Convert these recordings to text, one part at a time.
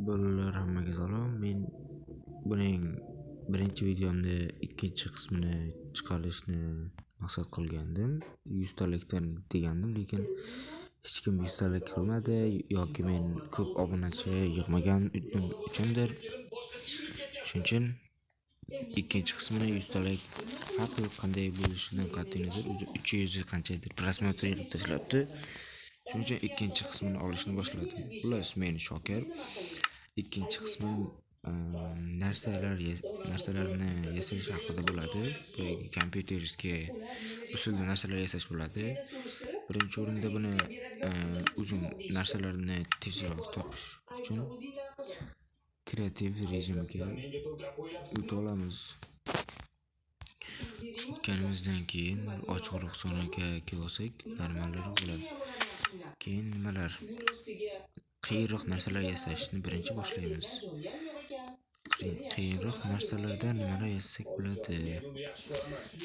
Bolalar hammaga salom. Men buning birinchi videomda ikkinchi qismini chiqarishni maqsad qilgandim. 100 talikdan degandim, lekin hech kim 100 talik qilmadi yoki men ko'p obunachi yig'magan uchundir. Shuning uchun ikkinchi qismini 100 talik farqi qanday bo'lishidan qat'iy nazar 300 qanchadir prosmotr yig'ib tashlabdi. Shuning uchun ikkinchi qismini olishni boshladim. Xullas, men Shokir. Ikkinchi qismim narsalarni yasash haqida bo'ladi. Kompyuterga usulda narsalar yasash bo'ladi. Birinchi o'rinda buni o'zim narsalarni tezroq topish uchun kreativ rejimga o'ta olamiz. O'tganimizdan keyin ochiqroq soniga kelsak, normalar bo'ladi. Keyin nimalar? Qiyinroq narsalar yasashni birinchi boshlaymiz. Qiyinroq narsalardan nimalar yasasak bo'ladi?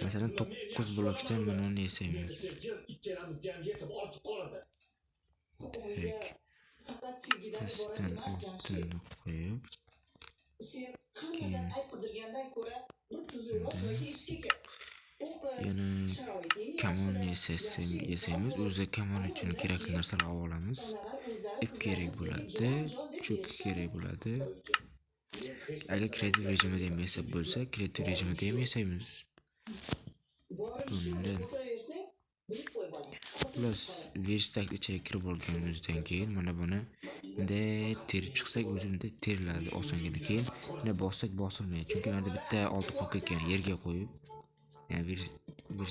Masalan, 9 blokdan nimani yasaymiz? Pastdan oltinni qo'yib, keyin yana kamon yasaymiz. O'zi kamon uchun kerakli narsalar olamiz. Ip kerak bo'ladi, chuk kerak bo'ladi. Agar kreativ rejimda ham yasab bo'lsa, kreativ rejimda ham yasaymiz. Bundan plus verstak ichiga kirib olganimizdan keyin mana buni bunday terib chiqsak, o'zimda teriladi osongina. Keyin buni bossak bosilmaydi, chunki yerda bitta olti qolib ketgan yerga qo'yib, ya'ni bir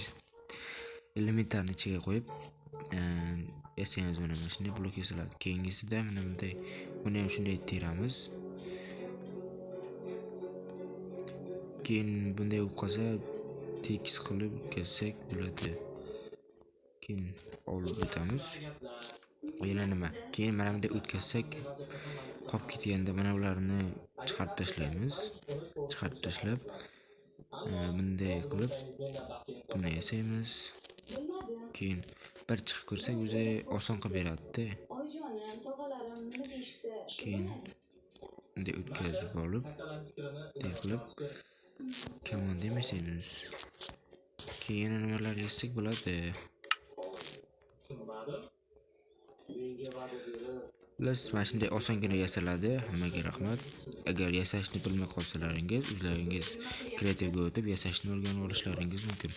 elementarni ichiga qo'yib yasaymiz. Mana shunday blok yasaladi. Keyingisida mana bunday buni ham shunday teramiz. Keyin bunday bo'lib qolsa, tekis qilib o'tkazsak bo'ladi. Keyin olib o'tamiz. Yana nima? Keyin mana bunday o'tkazsak, qolib ketganda mana ularni chiqarib tashlaymiz. Chiqarib tashlab, bunday qilib buni yasaymiz. Keyin bir chiqib ko'rsak, o'zi oson qilib beradi-da. Keyin bunday o'tkazib olib, bunday qilib kamon demaysiz. Keyin nimalar yasak bo'ladi? Plus mana shunday osongina yasaladi. Hammaga rahmat. Agar yasashni bilmay qolsalaringiz, o'zlaringiz kreativga o'tib yasashni o'rganib olishlaringiz mumkin.